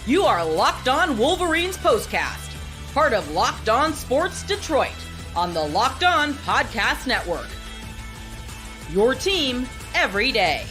You are Locked On Wolverines Postcast, part of Locked On Sports Detroit on the Locked On Podcast Network. Your team every day.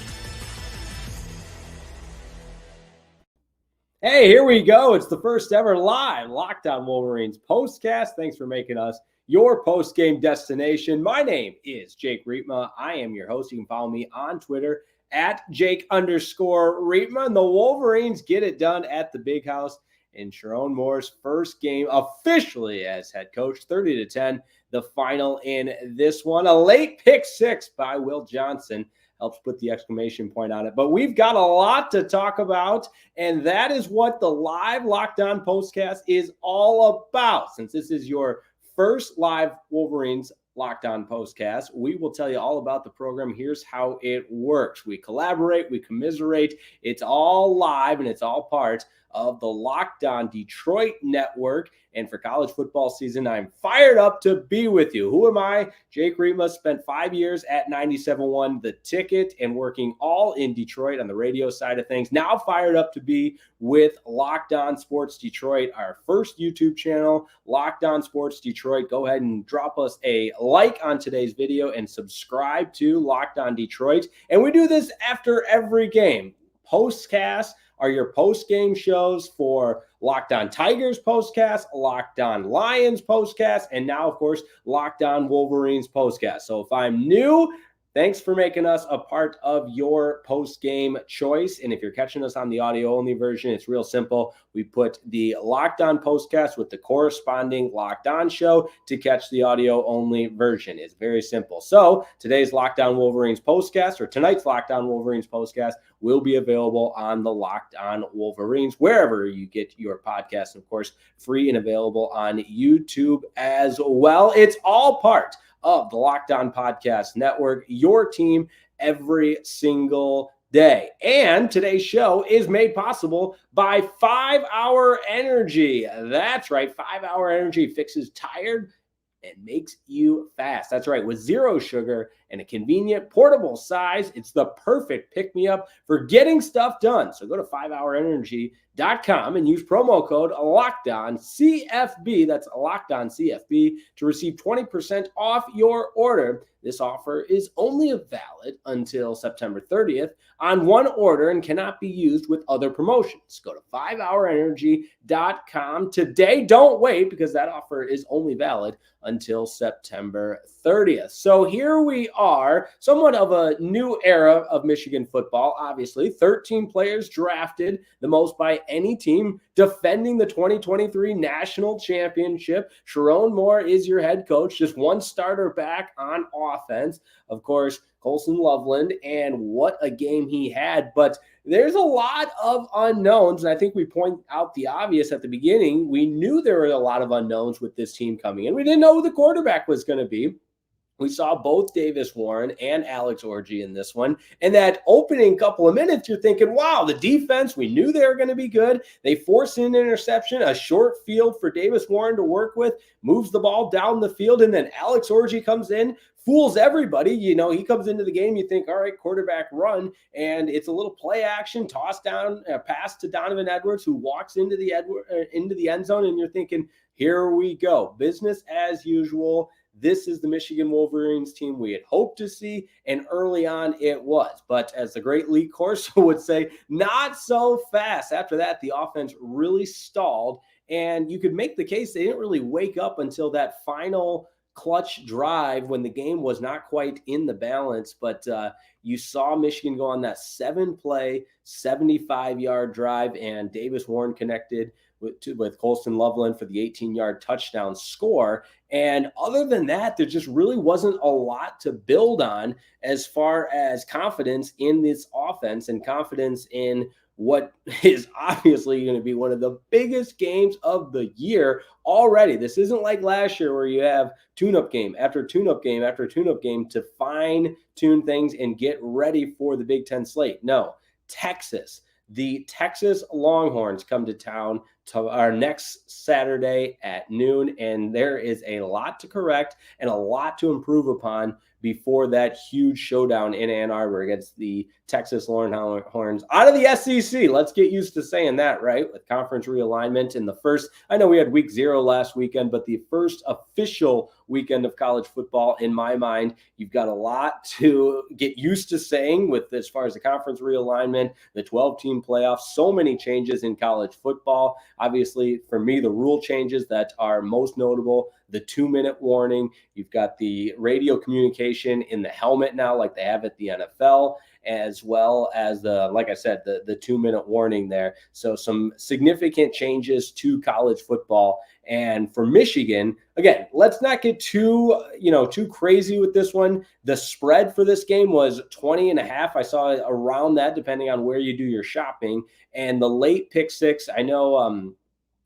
Hey, here we go. It's the first ever live Locked On Wolverines Postcast. Thanks for making us your post-game destination. My name is Jake Riepma. I am your host. You can follow me on Twitter at Jake_Riepma. And the Wolverines get it done at the Big House in Sherrone Moore's first game officially as head coach, 30-10, the final in this one. A late pick six by Will Johnson helps put the exclamation point on it. But we've got a lot to talk about, and that is what the live Locked On Postcast is all about. Since this is your first live Wolverines Locked On Postcast, we will tell you all about the program. Here's how it works. We collaborate, we commiserate. It's all live, and it's all part of the Locked On Detroit Network. And for college football season, I'm fired up to be with you. Who am I? Jake Riepma, spent 5 years at 97.1 The Ticket and working all in Detroit on the radio side of things. Now fired up to be with Locked On Sports Detroit, our first YouTube channel, Locked On Sports Detroit. Go ahead and drop us a like on today's video and subscribe to Locked On Detroit. And we do this after every game. Postcasts are your post-game shows for Locked On Tigers postcast, Locked On Lions postcast, and now, of course, Locked On Wolverines postcast. So if I'm new, thanks for making us a part of your post-game choice. And if you're catching us on the audio-only version, it's real simple. We put the Locked On Postcast with the corresponding Locked On show to catch the audio-only version. It's very simple. So today's Locked On Wolverines Postcast, or tonight's Locked On Wolverines Postcast, will be available on the Locked On Wolverines, wherever you get your podcast. And of course, free and available on YouTube as well. It's all part of the Locked On Podcast Network, your team every single day. And today's show is made possible by 5 Hour Energy. That's right, 5 Hour Energy fixes tired and makes you fast. That's right, with zero sugar and a convenient portable size, it's the perfect pick-me-up for getting stuff done. So go to 5hourenergy.com and use promo code LOCKEDONCFB, that's LOCKEDONCFB, to receive 20% off your order. This offer is only valid until September 30th on one order and cannot be used with other promotions. Go to 5hourenergy.com today. Don't wait, because that offer is only valid until September 30th. So here we are, somewhat of a new era of Michigan football, obviously. 13 players drafted, the most by any team defending the 2023 national championship. Sherrone Moore is your head coach, just one starter back on offense. Of course, Colston Loveland, and what a game he had. But there's a lot of unknowns, and I think we point out the obvious at the beginning. We knew there were a lot of unknowns with this team coming in. We didn't know who the quarterback was going to be. We saw both Davis Warren and Alex Orji in this one. And that opening couple of minutes, you're thinking, wow, the defense, we knew they were going to be good. They forced an interception, a short field for Davis Warren to work with, moves the ball down the field, and then Alex Orji comes in, fools everybody. You know, he comes into the game, you think, all right, quarterback run, and it's a little play action, toss down, pass to Donovan Edwards, who walks into the end zone, and you're thinking, here we go, business as usual. This is the Michigan Wolverines team we had hoped to see, and early on it was. But as the great Lee Corso would say, not so fast. After that, the offense really stalled, and you could make the case they didn't really wake up until that final clutch drive when the game was not quite in the balance. But you saw Michigan go on that 7-play, 75-yard drive, and Davis Warren connected with Colston Loveland for the 18-yard touchdown score. And other than that, there just really wasn't a lot to build on as far as confidence in this offense and confidence in what is obviously going to be one of the biggest games of the year already. This isn't like last year where you have tune-up game after tune-up game after tune-up game to fine-tune things and get ready for the Big Ten slate. No, Texas. The Texas Longhorns come to town to our next Saturday at noon, and there is a lot to correct and a lot to improve upon before that huge showdown in Ann Arbor against the Texas Longhorns out of the SEC. Let's get used to saying that, right? With conference realignment in the first, I know we had week 0 last weekend, but the first official weekend of college football, in my mind, you've got a lot to get used to saying with as far as the conference realignment, the 12-team playoffs, so many changes in college football. Obviously, for me, the rule changes that are most notable, the 2-minute warning. You've got the radio communication in the helmet now, like they have at the NFL, as well as like I said, the 2-minute warning there. So some significant changes to college football. And for Michigan, again, let's not get too crazy with this one. The spread for this game was 20.5. I saw it around that, depending on where you do your shopping. And the late pick six, I know,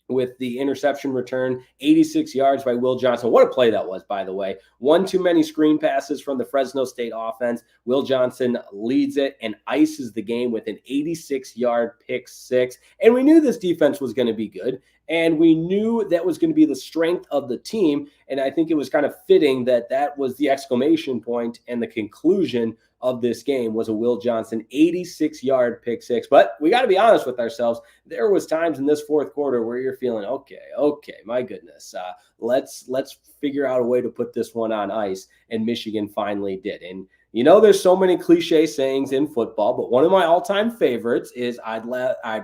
with the interception return, 86 yards by Will Johnson. What a play that was, by the way. One too many screen passes from the Fresno State offense. Will Johnson leads it and ices the game with an 86-yard pick six. And we knew this defense was going to be good, and we knew that was going to be the strength of the team. And I think it was kind of fitting that that was the exclamation point and the conclusion of this game was a Will Johnson 86-yard pick six. But we got to be honest with ourselves. There was times in this fourth quarter where you're feeling, okay, my goodness, let's figure out a way to put this one on ice. And Michigan finally did. And there's so many cliche sayings in football, but one of my all-time favorites is I'd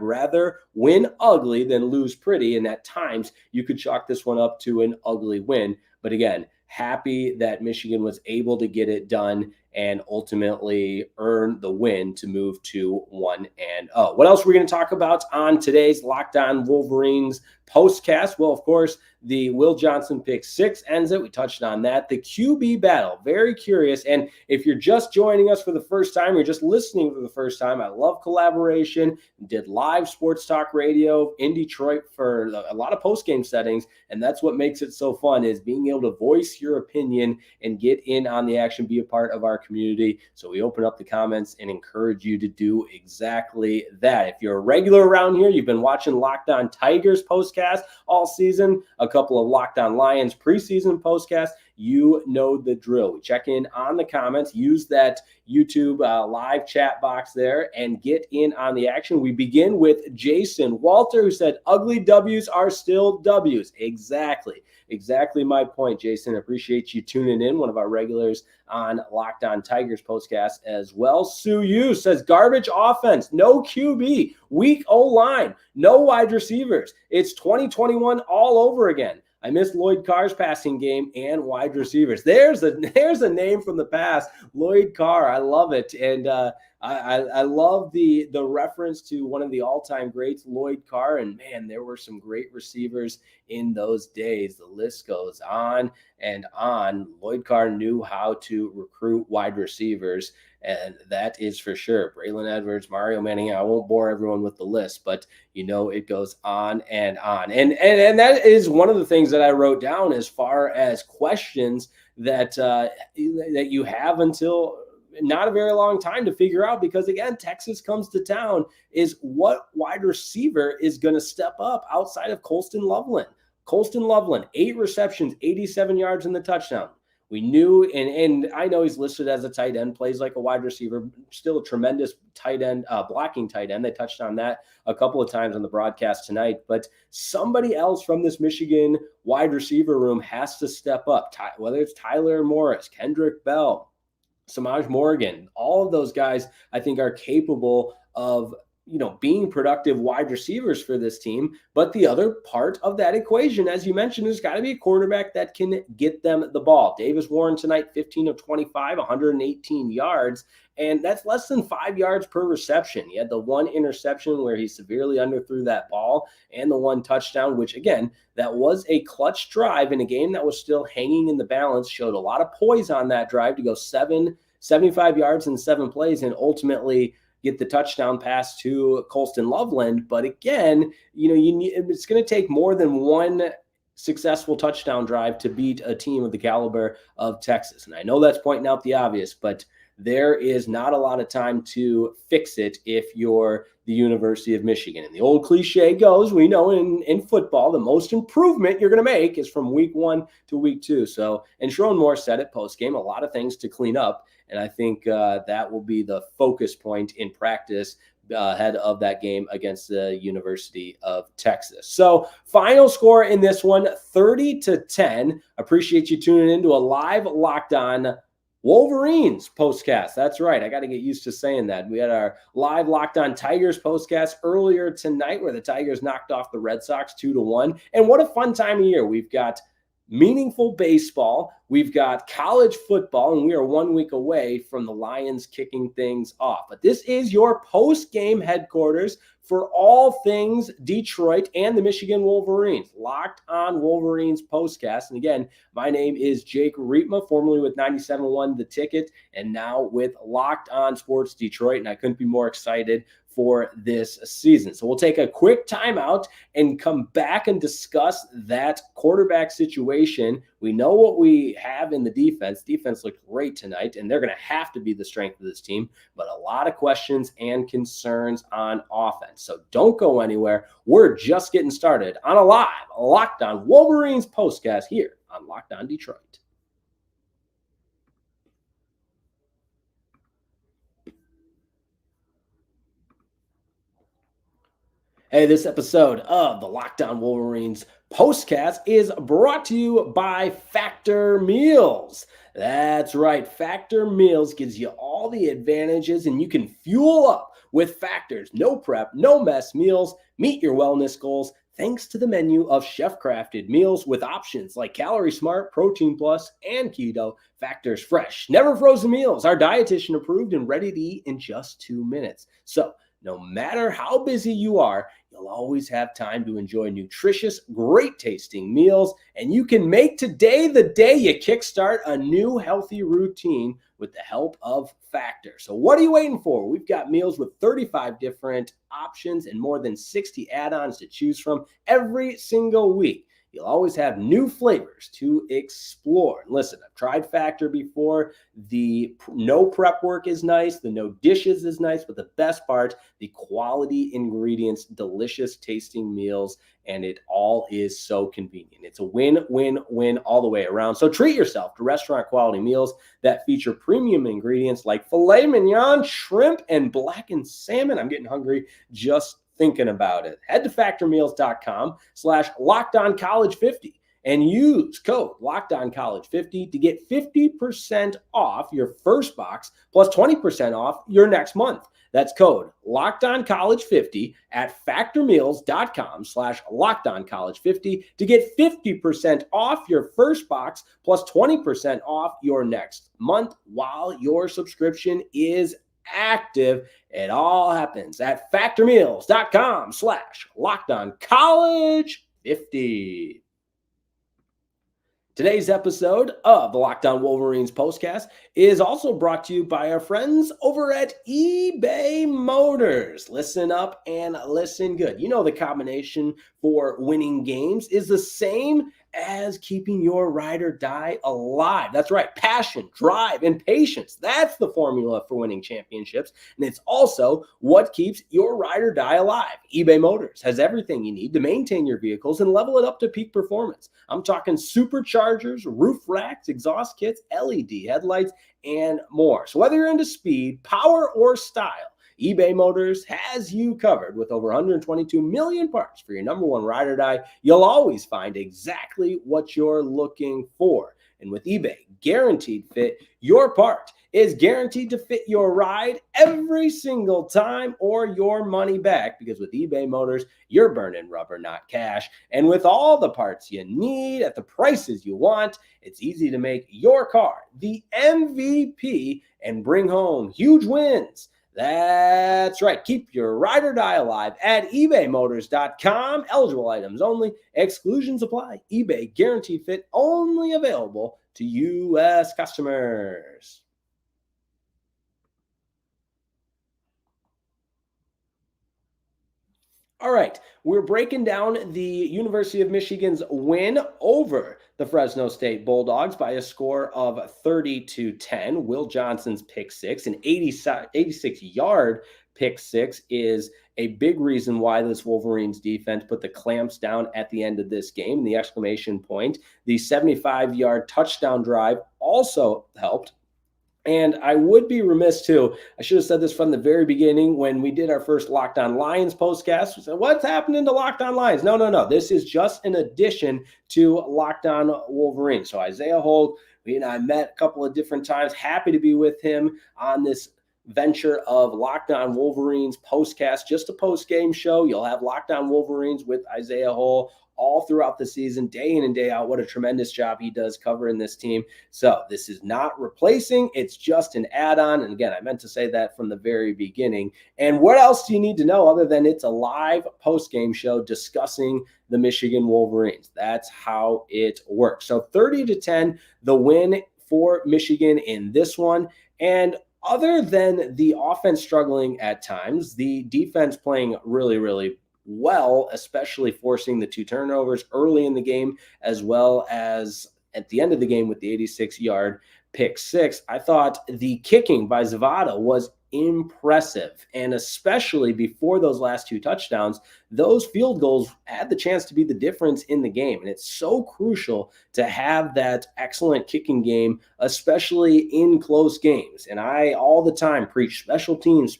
rather win ugly than lose pretty. And at times you could chalk this one up to an ugly win. But again, happy that Michigan was able to get it done and ultimately earn the win to move to 1-0. What else are we going to talk about on today's Locked On Wolverines postcast? Well, of course, the Will Johnson pick six ends it. We touched on that. The QB battle, very curious. And if you're just joining us for the first time, you're just listening for the first time, I love collaboration. Did live sports talk radio in Detroit for a lot of post-game settings. And that's what makes it so fun, is being able to voice your opinion and get in on the action, be a part of our community. So we open up the comments and encourage you to do exactly that. If you're a regular around here, you've been watching Locked On Tigers postcast all season, a couple of Locked On Lions preseason postcasts, you know the drill. We check in on the comments, use that YouTube live chat box there, and get in on the action. We begin with Jason Walter, who said, ugly W's are still W's. Exactly my point, Jason. Appreciate you tuning in, one of our regulars on Locked On Tigers postcast as well. Sue Yu says, garbage offense, no QB, weak O-line, no wide receivers. It's 2021 all over again. I missed Lloyd Carr's passing game and wide receivers. There's a name from the past, Lloyd Carr. I love it. And I love the reference to one of the all-time greats, Lloyd Carr. And man, there were some great receivers in those days. The list goes on and on. Lloyd Carr knew how to recruit wide receivers, and that is for sure. Braylon Edwards, Mario Manning. I won't bore everyone with the list, but it goes on and on. And that is one of the things that I wrote down as far as questions that you have until not a very long time to figure out, because again, Texas comes to town, is what wide receiver is going to step up outside of Colston Loveland. Colston Loveland, 8 receptions, 87 yards in the touchdown. We knew, and I know he's listed as a tight end, plays like a wide receiver, still a tremendous tight end, blocking tight end. They touched on that a couple of times on the broadcast tonight. But somebody else from this Michigan wide receiver room has to step up, whether it's Tyler Morris, Kendrick Bell, Samaj Morgan. All of those guys, I think, are capable of being productive wide receivers for this team. But the other part of that equation, as you mentioned, has got to be a quarterback that can get them the ball. Davis Warren tonight, 15 of 25, 118 yards, and that's less than 5 yards per reception. He had the one interception where he severely underthrew that ball, and the one touchdown, which again, that was a clutch drive in a game that was still hanging in the balance, showed a lot of poise on that drive to go 75 yards in 7 plays, and ultimately get the touchdown pass to Colston Loveland. But again, it's going to take more than one successful touchdown drive to beat a team of the caliber of Texas. And I know that's pointing out the obvious, but there is not a lot of time to fix it if you're the University of Michigan. And the old cliche goes, we know in football, the most improvement you're going to make is from week 1 to week 2. So, and Sherrone Moore said it post-game, a lot of things to clean up. And I think that will be the focus point in practice ahead of that game against the University of Texas. So final score in this one, 30-10. Appreciate you tuning into a live Locked On Wolverines postcast. That's right. I got to get used to saying that. We had our live Locked On Tigers postcast earlier tonight where the Tigers knocked off the Red Sox 2-1. And what a fun time of year. We've got meaningful baseball. We've got college football, and we are 1 week away from the Lions kicking things off. But this is your post-game headquarters for all things Detroit and the Michigan Wolverines. Locked On Wolverines postcast. And again, my name is Jake Riepma, formerly with 97.1 The Ticket, and now with Locked On Sports Detroit. And I couldn't be more excited for this season. So we'll take a quick timeout and come back and discuss that quarterback situation. We know what we have in the defense. Defense looked great tonight, and they're going to have to be the strength of this team, but a lot of questions and concerns on offense. So don't go anywhere. We're just getting started on a live Locked On Wolverines postcast here on Locked On Detroit. Hey, this episode of the Locked On Wolverines postcast is brought to you by Factor Meals. That's right. Factor Meals gives you all the advantages, and you can fuel up with Factor's no prep, no mess meals. Meet your wellness goals thanks to the menu of chef-crafted meals with options like Calorie Smart, Protein Plus, and Keto. Factor's fresh, never frozen meals are dietitian approved and ready to eat in just 2 minutes. So no matter how busy you are, you'll always have time to enjoy nutritious, great-tasting meals, and you can make today the day you kickstart a new healthy routine with the help of Factor. So what are you waiting for? We've got meals with 35 different options and more than 60 add-ons to choose from every single week. You'll always have new flavors to explore. And listen, I've tried Factor before. The no prep work is nice. The no dishes is nice. But the best part, the quality ingredients, delicious tasting meals, and it all is so convenient. It's a win, win, win all the way around. So treat yourself to restaurant quality meals that feature premium ingredients like filet mignon, shrimp, and blackened salmon. I'm getting hungry just thinking about it. Head to factormeals.com/LockedOnCollege50 and use code LockedOnCollege50 to get 50% off your first box plus 20% off your next month. That's code LockedOnCollege50 at factormeals.com/LockedOnCollege50 to get 50% off your first box plus 20% off your next month while your subscription is active. It all happens at factormeals.com/LockedOnCollege50. Today's episode of the Locked On Wolverines postcast is also brought to you by our friends over at eBay Motors. Listen up and listen good. You know the combination for winning games is the same as keeping your ride or die alive. That's right. Passion, drive, and patience. That's the formula for winning championships. And it's also what keeps your ride or die alive. eBay Motors has everything you need to maintain your vehicles and level it up to peak performance. I'm talking superchargers, roof racks, exhaust kits, LED headlights, and more. So whether you're into speed, power, or style, eBay Motors has you covered. With over 122 million parts for your number one ride or die, you'll always find exactly what you're looking for. And with eBay Guaranteed Fit, your part is guaranteed to fit your ride every single time or your money back, because with eBay Motors, you're burning rubber, not cash. And with all the parts you need at the prices you want, it's easy to make your car the MVP and bring home huge wins. That's right. Keep your ride or die alive at ebaymotors.com. Eligible items only. Exclusions apply. eBay Guaranteed Fit only available to U.S. customers. All right, we're breaking down the University of Michigan's win over the Fresno State Bulldogs by a score of 30-10. Will Johnson's pick six, an 86-yard pick six, is a big reason why this Wolverines defense put the clamps down at the end of this game. The exclamation point, the 75-yard touchdown drive also helped. And I would be remiss too. I should have said this from the very beginning when we did our first Locked On Lions postcast. We said, what's happening to Locked On Lions? No. This is just an addition to Locked On Wolverines. So Isaiah Holt, I met a couple of different times. Happy to be with him on this venture of Locked On Wolverines postcast, just a post-game show. You'll have Locked On Wolverines with Isaiah Holt all throughout the season, day in and day out. What a tremendous job he does covering this team. So this is not replacing, it's just an add-on. And again, I meant to say that from the very beginning. And what else do you need to know other than it's a live post-game show discussing the Michigan Wolverines? That's how it works. So 30-10, the win for Michigan in this one. And other than the offense struggling at times, the defense playing really, really well, especially forcing the 2 turnovers early in the game, as well as at the end of the game with the 86-yard pick six. I thought the kicking by Zavada was impressive. And especially before those last 2 touchdowns, those field goals had the chance to be the difference in the game. And it's so crucial to have that excellent kicking game, especially in close games. And I all the time preach special teams,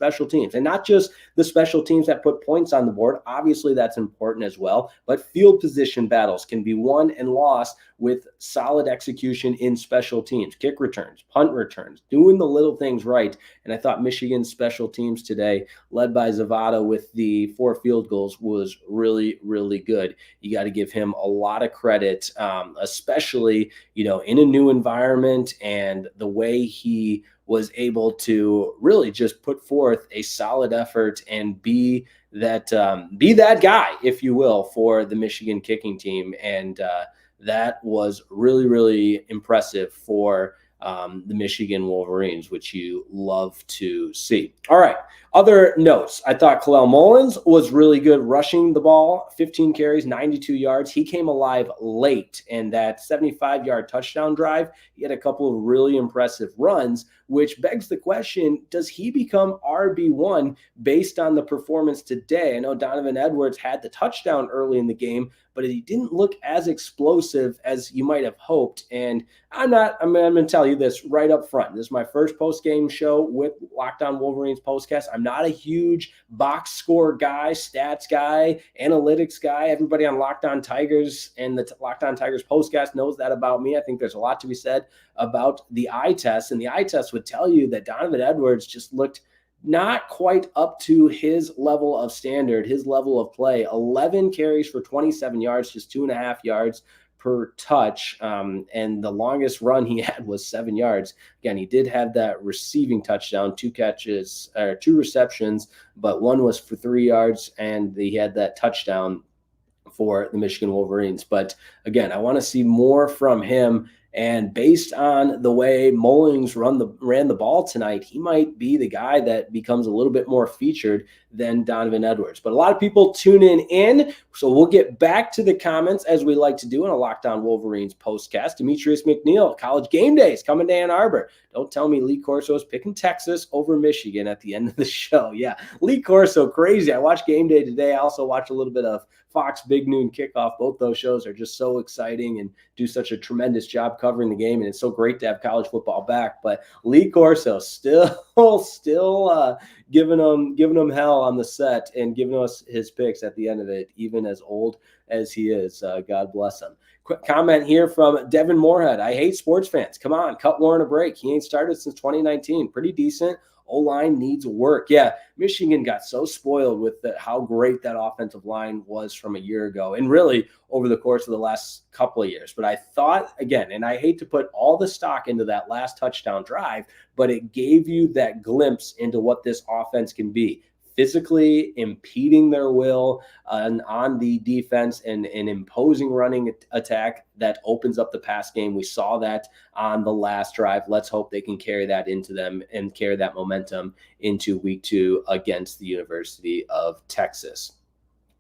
and not just the special teams that put points on the board. Obviously, that's important as well. But field position battles can be won and lost with solid execution in special teams, kick returns, punt returns, doing the little things right. And I thought Michigan's special teams today, led by Zavada with the 4 field goals, was really, really good. You got to give him a lot of credit, especially, in a new environment, and the way he was able to really just put forth a solid effort and be that guy, if you will, for the Michigan kicking team. And that was really, really impressive for the Michigan Wolverines, which you love to see. All right. Other notes. I thought Kalel Mullins was really good rushing the ball, 15 carries, 92 yards. He came alive late, and that 75-yard touchdown drive, he had a couple of really impressive runs, which begs the question, does he become RB1 based on the performance today? I know Donovan Edwards had the touchdown early in the game, but he didn't look as explosive as you might have hoped. And I'm going to tell you this right up front. This is my first post-game show with Locked On Wolverines postcast. I'm not a huge box score guy, stats guy, analytics guy. Everybody on Locked On Tigers and the Locked On Tigers postcast knows that about me. I think there's a lot to be said about the eye test, and the eye test would tell you that Donovan Edwards just looked not quite up to his level of standard, his level of play. 11 carries for 27 yards, just 2.5 yards per touch. And the longest run he had was 7 yards. Again, he did have that receiving touchdown, 2 receptions, but one was for 3 yards, and he had that touchdown for the Michigan Wolverines. But again, I want to see more from him. And based on the way Mullins ran the ball tonight, he might be the guy that becomes a little bit more featured than Donovan Edwards. But a lot of people tuning in, so we'll get back to the comments as we like to do in a Locked On Wolverines postcast. Demetrius McNeil, College Game Days coming to Ann Arbor. Don't tell me Lee Corso is picking Texas over Michigan at the end of the show. Yeah, Lee Corso, crazy. I watched Game Day today. I also watched a little bit of Fox Big Noon Kickoff. Both those shows are just so exciting and do such a tremendous job covering the game, and it's so great to have college football back. But Lee Corso still giving them hell on the set and giving us his picks at the end of it, even as old as he is. God bless him. Quick comment here from Devin Moorhead. I hate sports fans. Come on, cut Warren a break. He ain't started since 2019. Pretty decent. O-line needs work. Yeah, Michigan got so spoiled with how great that offensive line was from a year ago, and really over the course of the last couple of years. But I thought, again, and I hate to put all the stock into that last touchdown drive, but it gave you that glimpse into what this offense can be. Physically impeding their will on the defense and an imposing running attack that opens up the pass game. We saw that on the last drive. Let's hope they can carry that into them and carry that momentum into week 2 against the University of Texas.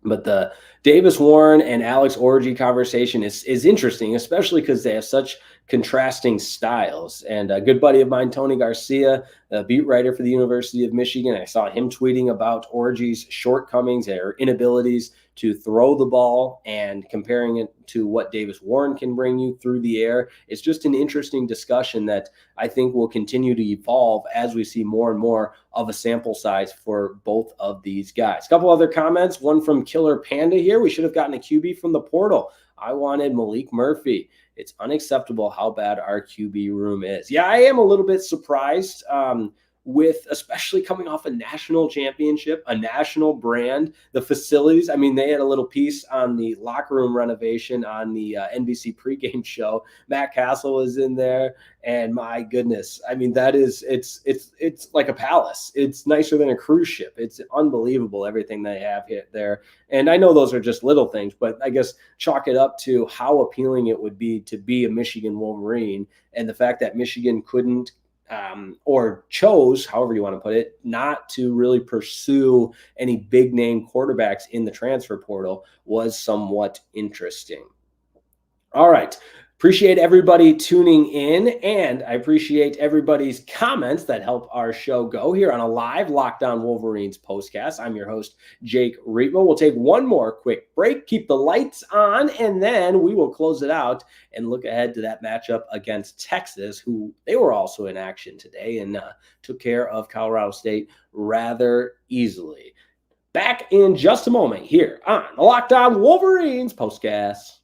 But the Davis Warren and Alex Orji conversation is interesting, especially because they have such contrasting styles. And a good buddy of mine, Tony Garcia, a beat writer for the University of Michigan, I saw him tweeting about Orji's shortcomings or inabilities to throw the ball and comparing it to what Davis Warren can bring you through the air. It's just an interesting discussion that I think will continue to evolve as we see more and more of a sample size for both of these guys. A couple other comments, one from Killer Panda here. We should have gotten a QB from the portal. I wanted Malik Murphy. It's unacceptable how bad our QB room is. Yeah, I am a little bit surprised with especially coming off a national championship, a national brand, the facilities. I mean, they had a little piece on the locker room renovation on the NBC pregame show. Matt Castle was in there, and my goodness, I mean, it's like a palace. It's nicer than a cruise ship. It's unbelievable everything they have here there. And I know those are just little things, but I guess chalk it up to how appealing it would be to be a Michigan Wolverine, and the fact that Michigan couldn't or chose, however you want to put it, not to really pursue any big name quarterbacks in the transfer portal was somewhat interesting. All right. Appreciate everybody tuning in, and I appreciate everybody's comments that help our show go here on a live Locked On Wolverines postcast. I'm your host, Jake Rietma. We'll take one more quick break, keep the lights on, and then we will close it out and look ahead to that matchup against Texas, who they were also in action today and took care of Colorado State rather easily. Back in just a moment here on the Locked On Wolverines postcast.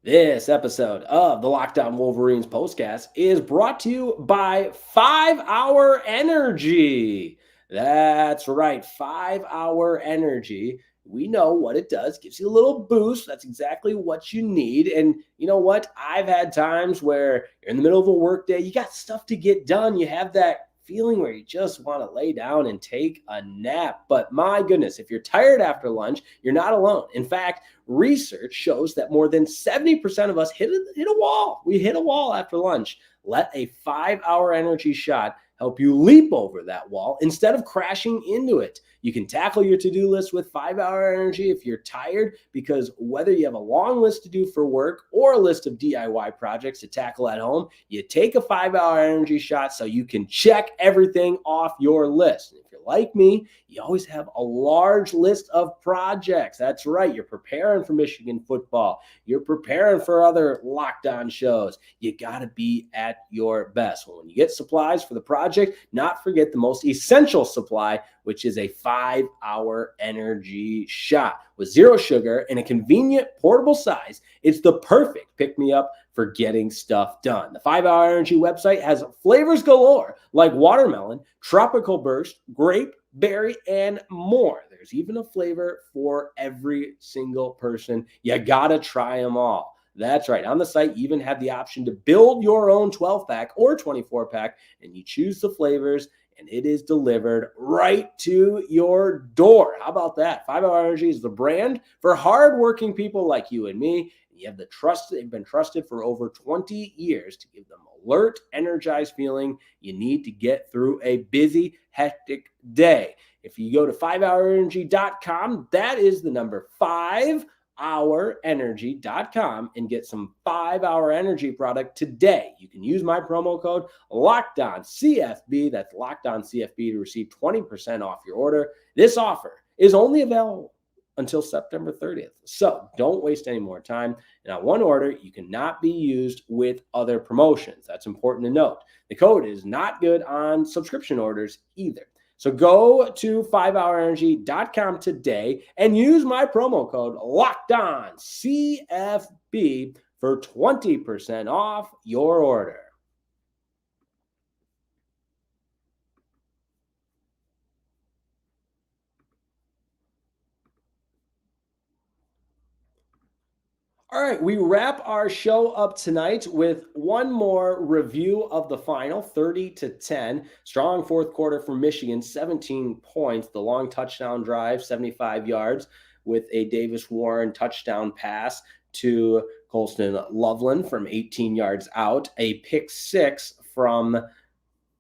This episode of the Locked On Wolverines postcast is brought to you by 5 Hour Energy. That's right, 5 Hour Energy. We know what it does. Gives you a little boost. That's exactly what you need. And you know what? I've had times where you're in the middle of a work day. You got stuff to get done. You have that feeling where you just want to lay down and take a nap. But my goodness, if you're tired after lunch, you're not alone. In fact, research shows that more than 70% of us hit a wall. We hit a wall after lunch. Let a 5 Hour Energy shot help you leap over that wall instead of crashing into it. You can tackle your to-do list with 5 Hour Energy if you're tired, because whether you have a long list to do for work or a list of DIY projects to tackle at home, you take a 5 Hour Energy shot so you can check everything off your list. If you're like me, you always have a large list of projects. That's right. You're preparing for Michigan football. You're preparing for other Locked On shows. You got to be at your best. Well, when you get supplies for the project, not forget the most essential supply, which is a 5 Hour Energy shot. With zero sugar and a convenient portable size, it's the perfect pick-me-up for getting stuff done. The 5 Hour Energy website has flavors galore like watermelon, tropical burst, grape, berry, and more. There's even a flavor for every single person. You gotta try them all. That's right. On the site, you even have the option to build your own 12-pack or 24-pack, and you choose the flavors, and it is delivered right to your door. How about that? 5 Hour Energy is the brand for hardworking people like you and me. You have the trust. They've been trusted for over 20 years to give them alert, energized feeling you need to get through a busy, hectic day. If you go to 5hourenergy.com, that is the number 5hourenergy.com, and get some 5 Hour Energy product today. You can use my promo code LOCKEDONCFB. That's LOCKEDONCFB to receive 20% off your order. This offer is only available until September 30th. So don't waste any more time. And on one order, you cannot be used with other promotions. That's important to note. The code is not good on subscription orders either. So go to 5hourenergy.com today and use my promo code LOCKEDONCFB for 20% off your order. All right, we wrap our show up tonight with one more review of the final, 30-10. Strong fourth quarter for Michigan, 17 points. The long touchdown drive, 75 yards, with a Davis Warren touchdown pass to Colston Loveland from 18 yards out. A pick six from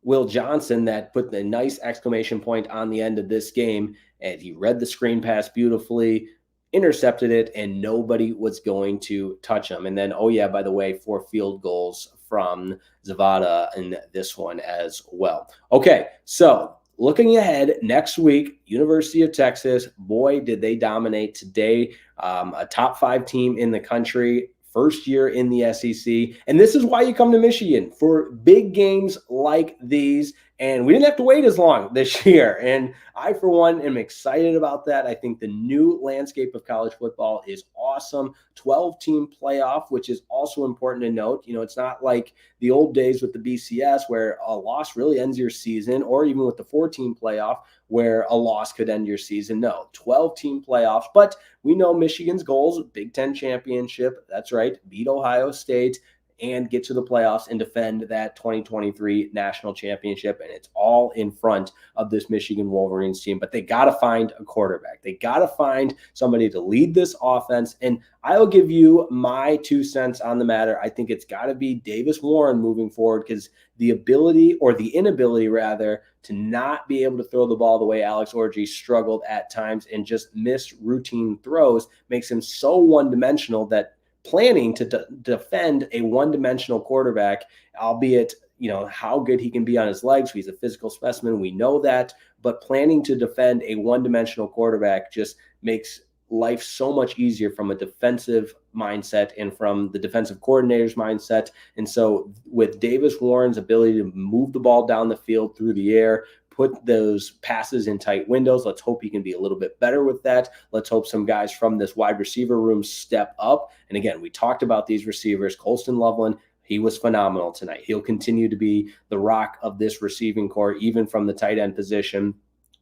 Will Johnson that put the nice exclamation point on the end of this game, and he read the screen pass beautifully, intercepted it, and nobody was going to touch him. And then, oh yeah, by the way, 4 field goals from Zavada in this one as well. Okay, so looking ahead next week, University of Texas, boy, did they dominate today. A top 5 team in the country, first year in the SEC. And this is why you come to Michigan, for big games like these. And we didn't have to wait as long this year. And I, for one, am excited about that. I think the new landscape of college football is awesome. 12-team playoff, which is also important to note. You know, it's not like the old days with the BCS where a loss really ends your season, or even with the 4-team playoff where a loss could end your season. No, 12-team playoffs. But we know Michigan's goals, Big Ten championship. That's right, beat Ohio State and get to the playoffs and defend that 2023 national championship. And it's all in front of this Michigan Wolverines team. But they got to find a quarterback. They got to find somebody to lead this offense. And I'll give you my 2 cents on the matter. I think it's got to be Davis Warren moving forward, because the ability, or the inability rather, to not be able to throw the ball the way Alex Orji struggled at times and just miss routine throws makes him so one-dimensional that planning to defend a one-dimensional quarterback, albeit, you know, how good he can be on his legs. He's a physical specimen. We know that. But planning to defend a one-dimensional quarterback just makes life so much easier from a defensive mindset and from the defensive coordinator's mindset. And so with Davis Warren's ability to move the ball down the field through the air, put those passes in tight windows, let's hope he can be a little bit better with that. Let's hope some guys from this wide receiver room step up. And again, we talked about these receivers. Colston Loveland, he was phenomenal tonight. He'll continue to be the rock of this receiving core, even from the tight end position.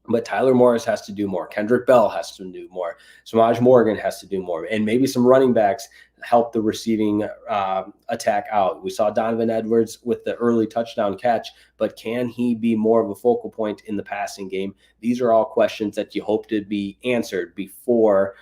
But Tyler Morris has to do more. Kendrick Bell has to do more. Samaj Morgan has to do more. And maybe some running backs help the receiving attack out. We saw Donovan Edwards with the early touchdown catch, but can he be more of a focal point in the passing game? These are all questions that you hope to be answered before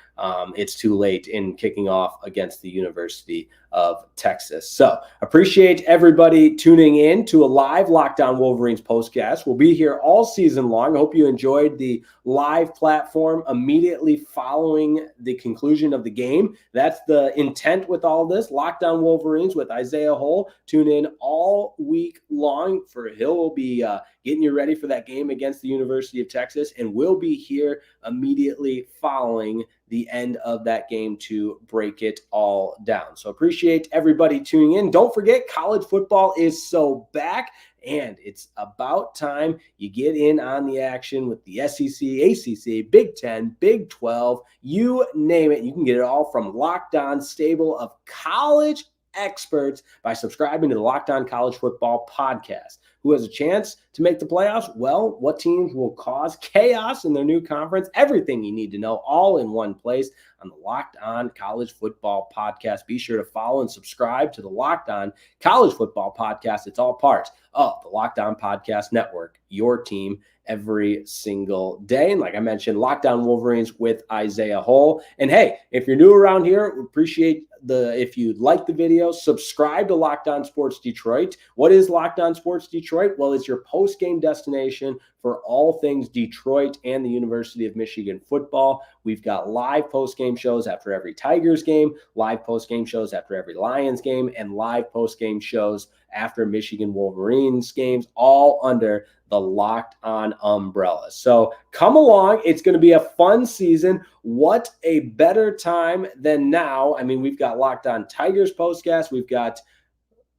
it's too late in kicking off against the University of Texas. So appreciate everybody tuning in to a live Locked On Wolverines postcast. We'll be here all season long. I hope you enjoyed the live platform immediately following the conclusion of the game. That's the intent with all this. Locked On Wolverines with Isaiah Hull. Tune in all week long for he'll be getting you ready for that game against the University of Texas, and we'll be here immediately following the end of that game to break it all down. So appreciate everybody tuning in. Don't forget, college football is so back, and it's about time you get in on the action with the SEC, ACC, Big Ten, Big 12, you name it. You can get it all from Locked On stable of college experts by subscribing to the Locked On College Football podcast. Who has a chance to make the playoffs? Well, what teams will cause chaos in their new conference? Everything you need to know all in one place on the Locked On College Football podcast. Be sure to follow and subscribe to the Locked On College Football podcast. It's all part of the Locked On Podcast Network, your team every single day. And like I mentioned, Locked On Wolverines with Isaiah Hull. And hey, if you're new around here, we appreciate if you like the video, subscribe to Locked On Sports Detroit. What is Locked On Sports Detroit? Well, it's your post-game destination for all things Detroit and the University of Michigan football. We've got live post-game shows after every Tigers game, live post-game shows after every Lions game, and live post-game shows after Michigan Wolverines games, all under the Locked On umbrella. So come along. It's going to be a fun season. What a better time than now. I mean, we've got Locked On Tigers postcast. We've got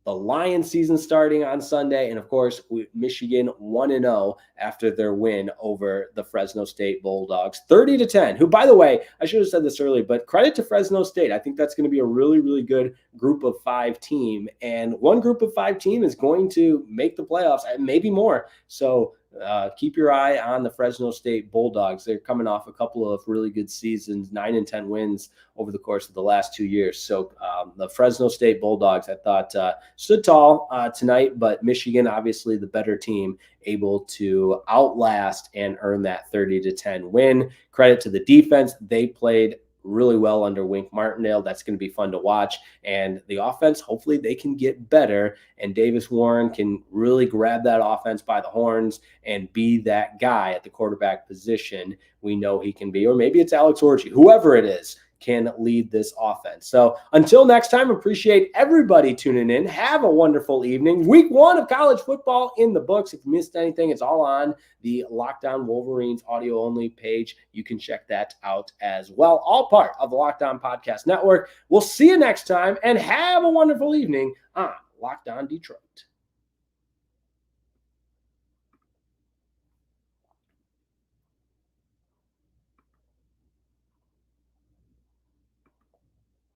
the Lions season starting on Sunday. And of course, Michigan 1-0 after their win over the Fresno State Bulldogs, 30-10, who, by the way, I should have said this earlier, but credit to Fresno State. I think that's going to be a really, really good group of 5 team. And one group of 5 team is going to make the playoffs, maybe more. So keep your eye on the Fresno State Bulldogs. They're coming off a couple of really good seasons, 9 and 10 wins over the course of the last 2 years. So the Fresno State Bulldogs, I thought, stood tall tonight, but Michigan, obviously the better team, able to outlast and earn that 30-10 win. Credit to the defense. They played really well under Wink Martindale. That's going to be fun to watch. And the offense, hopefully they can get better, and Davis Warren can really grab that offense by the horns and be that guy at the quarterback position we know he can be. Or maybe it's Alex Orji, whoever it is, can lead this offense. So until next time, appreciate everybody tuning in. Have a wonderful evening. Week 1 of college football in the books. If you missed anything, it's all on the Locked On Wolverines audio only page. You can check that out as well. All part of the Locked On Podcast Network. We'll see you next time, and have a wonderful evening on Locked On Detroit.